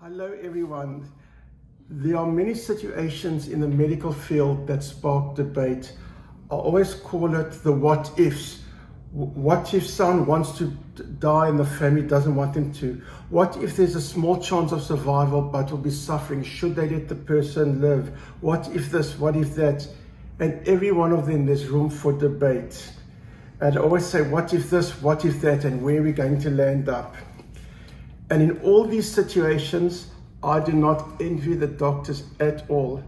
Hello everyone. There are many situations in the medical field that spark debate. I always call it the what ifs. What if someone wants to die and the family doesn't want them to? What if there's a small chance of survival but will be suffering? Should they let the person live? What if this? What if that? And every one of them there's room for debate. And I always say, what if this? What if that? And where are we going to land up? And in all these situations, I do not envy the doctors at all.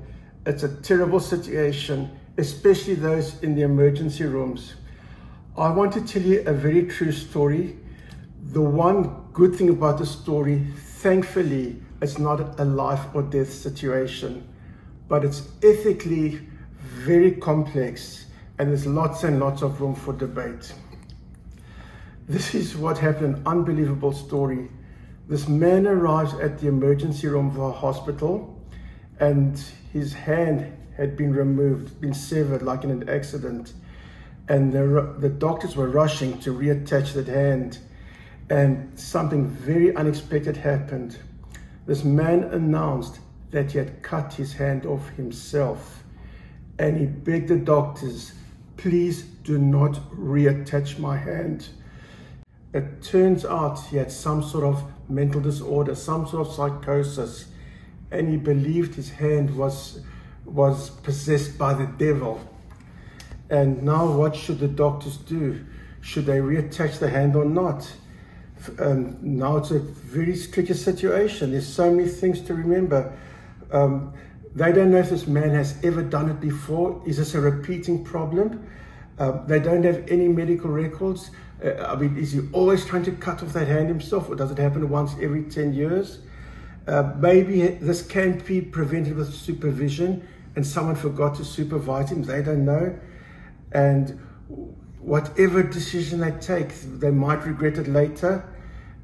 It's a terrible situation, especially those in the emergency rooms. I want to tell you a very true story. The one good thing about the story, thankfully, it's not a life or death situation, but it's ethically very complex and there's lots and lots of room for debate. This is what happened, an unbelievable story. This man arrives at the emergency room of a hospital and his hand had been removed, been severed like in an accident. And the doctors were rushing to reattach that hand. And something very unexpected happened. This man announced that he had cut his hand off himself. And he begged the doctors, please do not reattach my hand. It turns out he had some sort of mental disorder, some sort of psychosis, and he believed his hand was possessed by the devil. And now what should the doctors do? Should they reattach the hand or not? Now it's a very tricky situation. There's so many things to remember. They don't know if this man has ever done it before. Is this a repeating problem? They don't have any medical records. Is he always trying to cut off that hand himself, or does it happen once every 10 years? Maybe this can be prevented with supervision and someone forgot to supervise him. They don't know. And whatever decision they take, they might regret it later.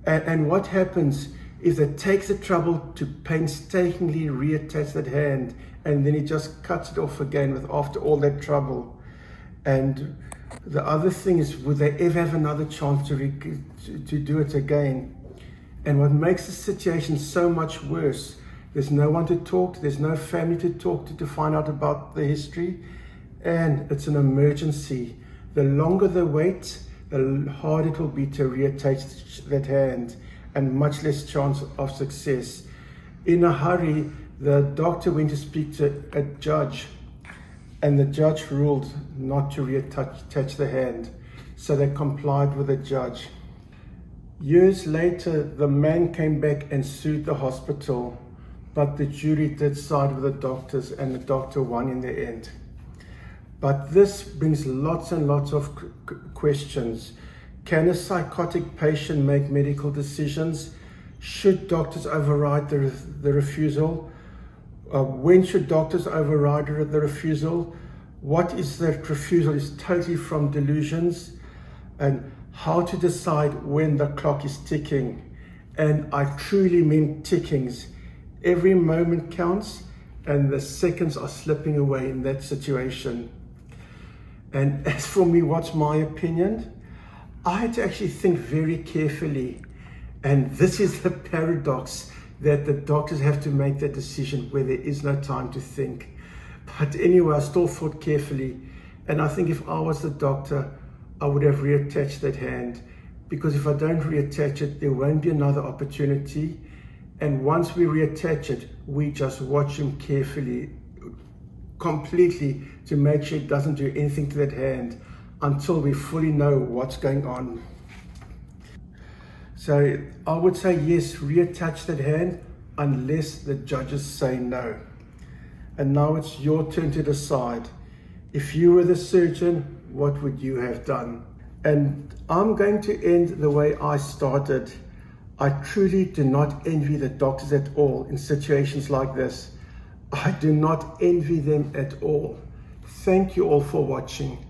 And what happens if they take the trouble to painstakingly reattach that hand and then he just cuts it off again after all that trouble? And the other thing is, would they ever have another chance to do it again? And what makes the situation so much worse, there's no one to talk to, there's no family to talk to find out about the history, and it's an emergency. The longer the wait, the harder it will be to reattach that hand, and much less chance of success. In a hurry, the doctor went to speak to a judge, and the judge ruled not to reattach the hand, so they complied with the judge. Years later, the man came back and sued the hospital, but the jury did side with the doctors and the doctor won in the end. But this brings lots and lots of questions. Can a psychotic patient make medical decisions? Should doctors override the refusal? When should doctors override the refusal? What is that refusal is totally from delusions, and how to decide when the clock is ticking. And I truly mean tickings. Every moment counts and the seconds are slipping away in that situation. And as for me, what's my opinion? I had to actually think very carefully. And this is the paradox, that the doctors have to make that decision where there is no time to think. But anyway, I still thought carefully. And I think if I was the doctor, I would have reattached that hand. Because if I don't reattach it, there won't be another opportunity. And once we reattach it, we just watch him carefully, completely, to make sure it doesn't do anything to that hand until we fully know what's going on. So I would say yes, reattach that hand unless the judges say no. And now it's your turn to decide. If you were the surgeon, what would you have done? And I'm going to end the way I started. I truly do not envy the doctors at all in situations like this. I do not envy them at all. Thank you all for watching.